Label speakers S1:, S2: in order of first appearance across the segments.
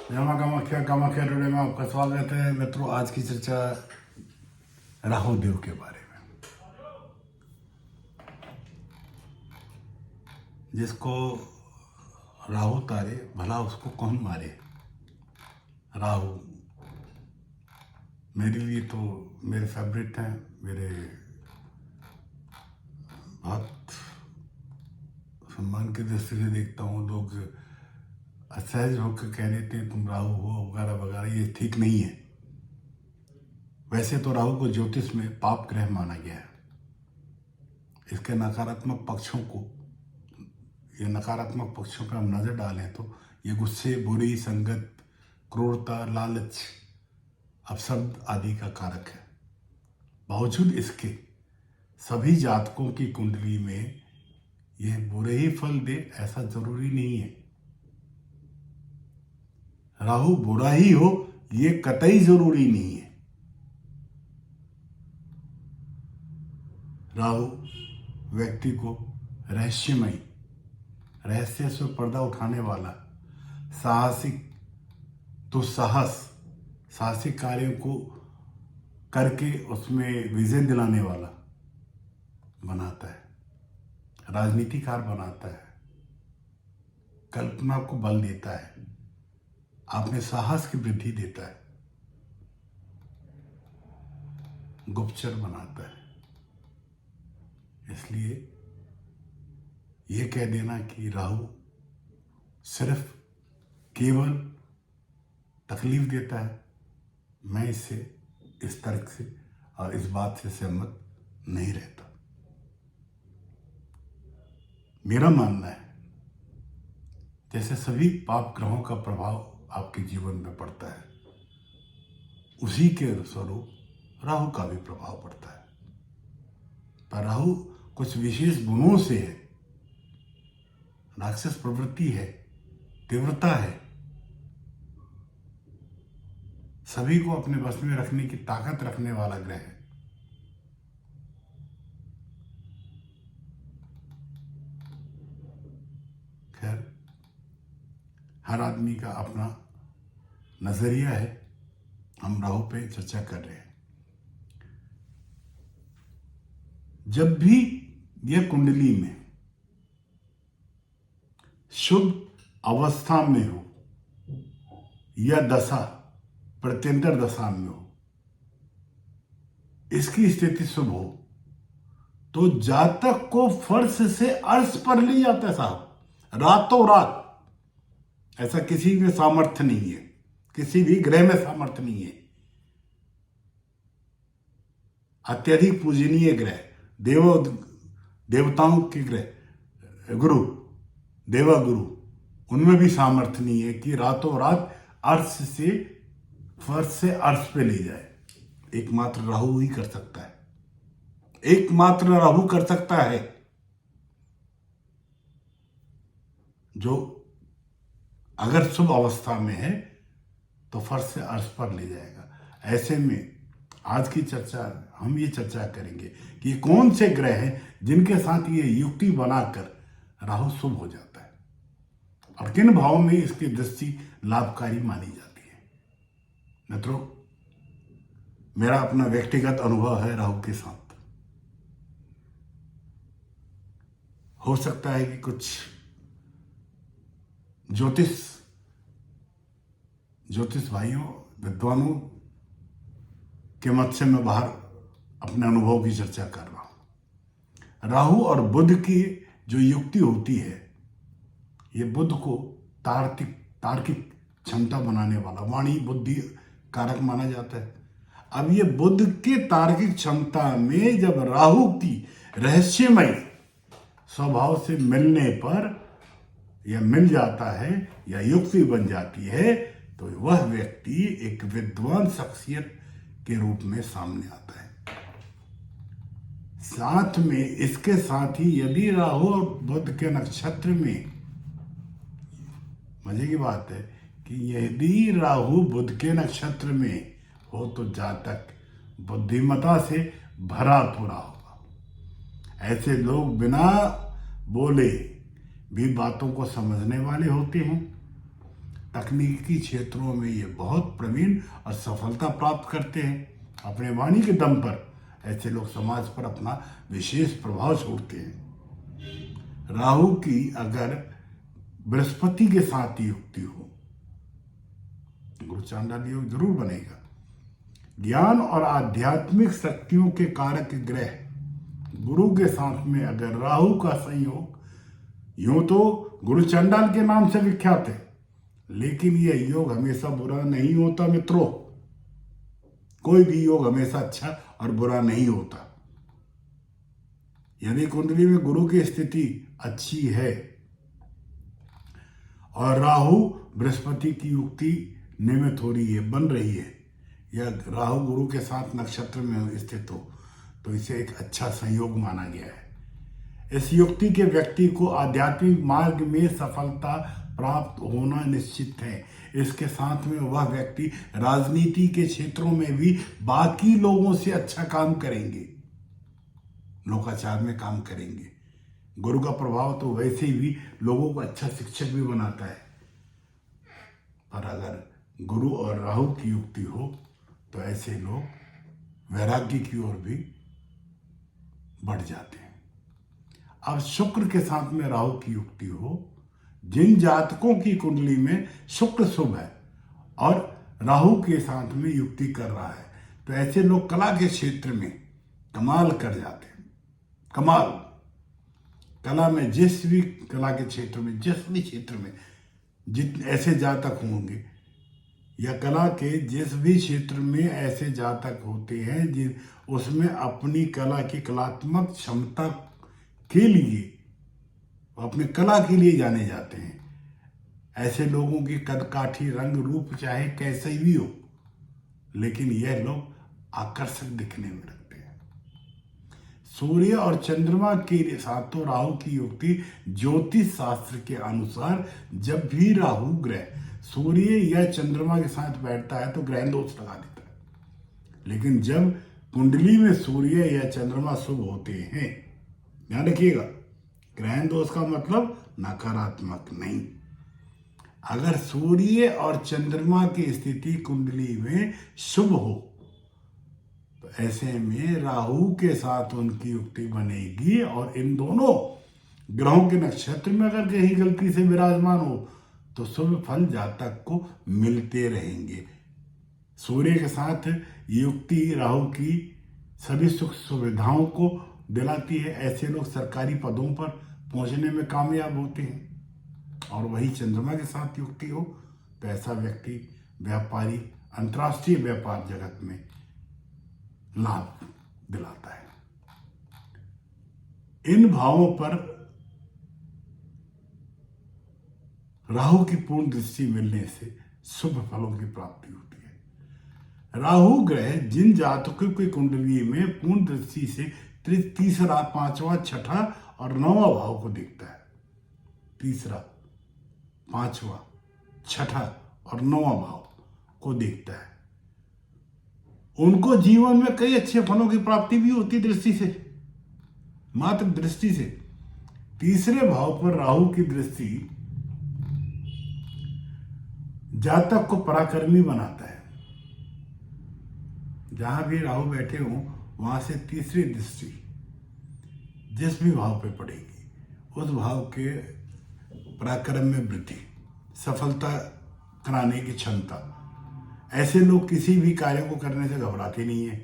S1: जमा कामाख्या कामाख्या टुडे में आपका स्वागत है मित्रों। आज की चर्चा राहु देव के बारे में। जिसको राहु तारे भला उसको कौन मारे। राहु मेरे लिए तो मेरे फेवरेट हैं, मेरे बहुत सम्मान की दृष्टि से देखता हूँ। लोग असहज होकर कह देते हैं तुम राहु हो वगैरह वगैरह, ये ठीक नहीं है। वैसे तो राहु को ज्योतिष में पाप ग्रह माना गया है। इसके नकारात्मक पक्षों को, ये नकारात्मक पक्षों पर हम नजर डालें तो ये गुस्से, बुरी संगत, क्रूरता, लालच, अपशब्द आदि का कारक है। बावजूद इसके सभी जातकों की कुंडली में यह बुरे ही फल दे ऐसा जरूरी नहीं है। राहु बुरा ही हो ये कतई जरूरी नहीं है। राहु व्यक्ति को रहस्यमयी, रहस्य से पर्दा उठाने वाला, साहसिक, दुस्साहस, साहसिक कार्यों को करके उसमें विजय दिलाने वाला बनाता है, राजनीतिकार बनाता है, कल्पना को बल देता है, आप में साहस की वृद्धि देता है, गुप्तचर बनाता है। इसलिए यह कह देना कि राहु सिर्फ केवल तकलीफ देता है, मैं इससे, इस तर्क से और इस बात से सहमत नहीं रहता। मेरा मानना है जैसे सभी पाप ग्रहों का प्रभाव आपके जीवन में पड़ता है, उसी के स्वरूप राहु का भी प्रभाव पड़ता है। पर राहु कुछ विशेष गुणों से है, राक्षस प्रवृत्ति है, तीव्रता है, सभी को अपने वश में रखने की ताकत रखने वाला ग्रह है। खैर, हर आदमी का अपना नजरिया है, हम राहु पे चर्चा कर रहे हैं। जब भी यह कुंडली में शुभ अवस्था में हो या दशा प्रत्यंतर दशा में हो, इसकी स्थिति शुभ हो तो जातक को फर्श से अर्श पर ले जाता है साहब, रातों रात। ऐसा किसी में सामर्थ्य नहीं है, किसी भी ग्रह में सामर्थ्य नहीं है। अत्यधिक पूजनीय ग्रह, देवताओं के ग्रह, गुरु, देवगुरु, उनमें भी सामर्थ्य नहीं है कि रातों रात अर्श से, फर्श से अर्श पे ले जाए। एकमात्र राहु ही कर सकता है, एकमात्र राहु कर सकता है, जो अगर शुभ अवस्था में है तो फर्श से अर्श पर ले जाएगा। ऐसे में आज की चर्चा, हम ये चर्चा करेंगे कि कौन से ग्रह हैं जिनके साथ ये युक्ति बनाकर राहु शुभ हो जाता है और किन भावों में इसकी दृष्टि लाभकारी मानी जाती है। मित्रों, मेरा अपना व्यक्तिगत अनुभव है राहु के साथ। हो सकता है कि कुछ ज्योतिष भाइयों, विद्वानों के मत से मैं बाहर अपने अनुभव की चर्चा कर रहा हूं। राहु और बुध की जो युक्ति होती है, ये बुध को तार्किक क्षमता बनाने वाला, वाणी बुद्धि कारक माना जाता है। अब ये बुध के तार्किक क्षमता में जब राहु की रहस्यमय स्वभाव से मिलने पर या मिल जाता है या युक्ति बन जाती है, तो वह व्यक्ति एक विद्वान शख्सियत के रूप में सामने आता है। साथ में, इसके साथ ही यदि राहु और बुध के नक्षत्र में, मजे की बात है कि यदि राहु बुध के नक्षत्र में हो तो जातक बुद्धिमता से भरा पूरा होगा। ऐसे लोग बिना बोले भी बातों को समझने वाले होते हैं तकनीकी क्षेत्रों में ये बहुत प्रवीण और सफलता प्राप्त करते हैं। अपने वाणी के दम पर ऐसे लोग समाज पर अपना विशेष प्रभाव छोड़ते हैं। राहु की अगर बृहस्पति के साथ युक्ति हो, गुरु चांडाल योग जरूर बनेगा। ज्ञान और आध्यात्मिक शक्तियों के कारक ग्रह गुरु के साथ में अगर राहु का संयोग, यूं तो गुरु चंडाल के नाम से विख्यात है, लेकिन यह योग हमेशा बुरा नहीं होता मित्रों। कोई भी योग हमेशा अच्छा और बुरा नहीं होता। यदि कुंडली में गुरु की स्थिति अच्छी है और राहु बृहस्पति की युक्ति नियमित हो रही है, बन रही है, या राहु गुरु के साथ नक्षत्र में स्थित हो, तो इसे एक अच्छा संयोग माना गया है। इस युक्ति के व्यक्ति को आध्यात्मिक मार्ग में सफलता प्राप्त होना निश्चित है। इसके साथ में वह व्यक्ति राजनीति के क्षेत्रों में भी बाकी लोगों से अच्छा काम करेंगे, लोकाचार में काम करेंगे। गुरु का प्रभाव तो वैसे भी लोगों को अच्छा शिक्षक भी बनाता है, पर अगर गुरु और राहु की युक्ति हो तो ऐसे लोग वैराग्य की ओर भी बढ़ जाते हैं। अब शुक्र के साथ में राहु की युक्ति हो, जिन जातकों की कुंडली में शुक्र शुभ है और राहु के साथ में युक्ति कर रहा है, तो ऐसे लोग कला के क्षेत्र में कमाल कर जाते हैं। कमाल कला में जिस भी कला के क्षेत्र में, जिस भी क्षेत्र में जितने ऐसे जातक होंगे, या कला के जिस भी क्षेत्र में ऐसे जातक होते हैं जिन उसमें अपनी कला की कलात्मक क्षमता के लिए, अपने कला के लिए जाने जाते हैं। ऐसे लोगों की कदकाठी, रंग रूप चाहे कैसे भी हो, लेकिन यह लोग आकर्षक दिखने में लगते हैं। सूर्य और चंद्रमा के साथ राहु की युक्ति ज्योतिष शास्त्र के अनुसार जब भी राहु ग्रह सूर्य या चंद्रमा के साथ बैठता है तो ग्रह दोष लगा देता है। लेकिन जब कुंडली में सूर्य या चंद्रमा शुभ होते हैं, ध्यान रखिएगा, ग्रह दोष का मतलब नकारात्मक नहीं। अगर सूर्य और चंद्रमा की स्थिति कुंडली में शुभ हो तो ऐसे में राहु के साथ उनकी युक्ति बनेगी, और इन दोनों ग्रहों के नक्षत्र में अगर कहीं गलती से विराजमान हो तो शुभ फल जातक को मिलते रहेंगे। सूर्य के साथ युक्ति राहु की सभी सुख सुविधाओं को दिलाती है। ऐसे लोग सरकारी पदों पर पहुंचने में कामयाब होते हैं। और वही चंद्रमा के साथ युक्ति हो तो ऐसा व्यक्ति व्यापारी, अंतर्राष्ट्रीय व्यापार जगत में लाभ दिलाता है। इन भावों पर राहु की पूर्ण दृष्टि मिलने से शुभ फलों की प्राप्ति होती है। राहु ग्रह जिन जातकों की कुंडली में पूर्ण दृष्टि से तीसरा, पांचवा, छठा और नौवां भाव को देखता है, तीसरा, पांचवा, छठा और नौवां भाव को देखता है, उनको जीवन में कई अच्छे फलों की प्राप्ति भी होती दृष्टि से, मात्र दृष्टि से। तीसरे भाव पर राहु की दृष्टि जातक को पराक्रमी बनाता है। जहां भी राहु बैठे हों वहां से तीसरी दृष्टि जिस भी भाव पे पड़ेगी, उस भाव के पराक्रम में वृद्धि, सफलता कराने की क्षमता। ऐसे लोग किसी भी कार्य को करने से घबराते नहीं है।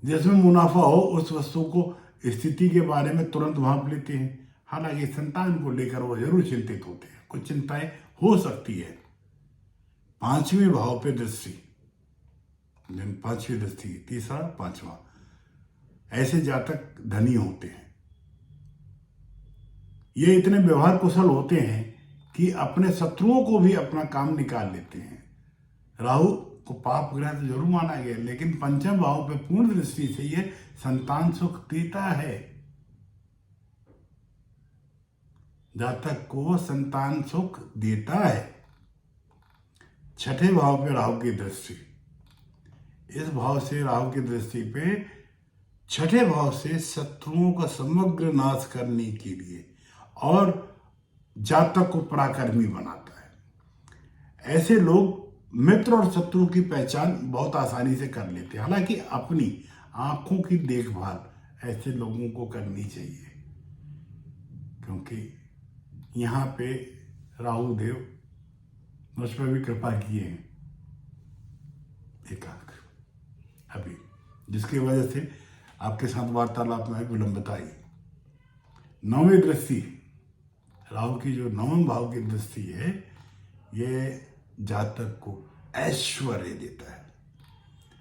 S1: जिसमें मुनाफा हो उस वस्तु को, स्थिति के बारे में तुरंत भांप लेते हैं। हालांकि संतान को लेकर वो जरूर चिंतित होते हैं, कुछ चिंताएं हो सकती है। पांचवें भाव पे दृष्टि, पांचवी दृष्टि, तीसरा, पांचवा, ऐसे जातक धनी होते हैं। ये इतने व्यवहार कुशल होते हैं कि अपने शत्रुओं को भी अपना काम निकाल लेते हैं। राहु को पाप ग्रह तो जरूर माना गया, लेकिन पंचम भाव पे पूर्ण दृष्टि से ये संतान सुख देता है। जातक को संतान सुख देता है। छठे भाव पे राहु की दृष्टि, इस भाव से राहु की दृष्टि पे छठे भाव से शत्रुओं का समग्र नाश करने के लिए और जातक को पराक्रमी बनाता है। ऐसे लोग मित्र और शत्रु की पहचान बहुत आसानी से कर लेते हैं। हालांकि अपनी आंखों की देखभाल ऐसे लोगों को करनी चाहिए, क्योंकि यहाँ पे राहु देव मुझ पर भी कृपा किए हैं एक आंख अभी, जिसकी वजह से आपके साथ वार्तालाप में विलंबता आई। नौवीं दृष्टि, राहु की जो नवम भाव की दृष्टि है, ये जातक को ऐश्वर्य देता है।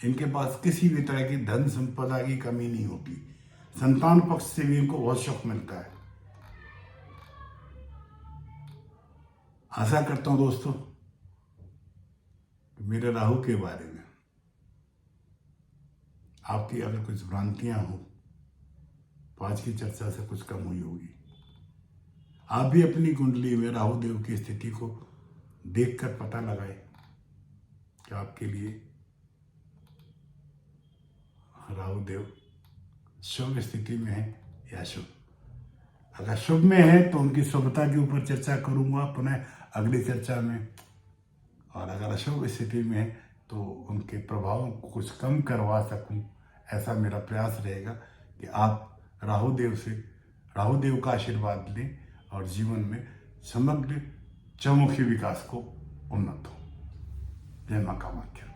S1: इनके पास किसी भी तरह की धन संपदा की कमी नहीं होती। संतान पक्ष से भी इनको बहुत सुख मिलता है। आशा करता हूं दोस्तों मेरे राहु के बारे में आपकी अगर कुछ भ्रांतियां हो तो आज की चर्चा से कुछ कम हुई होगी। आप भी अपनी कुंडली में राहु देव की स्थिति को देखकर पता लगाए कि आपके लिए राहु देव शुभ स्थिति में है या शुभ। अगर शुभ में है तो उनकी शुभता के ऊपर चर्चा करूंगा पुनः अगली चर्चा में, और अगर अशुभ स्थिति में है तो उनके प्रभावों को कुछ कम करवा सकूं, ऐसा मेरा प्रयास रहेगा कि आप राहु देव का आशीर्वाद लें और जीवन में समग्र चौमुखी विकास को उन्नत हो। जय मां कामाख्या।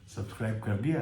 S1: सब्सक्राइब कर दिया?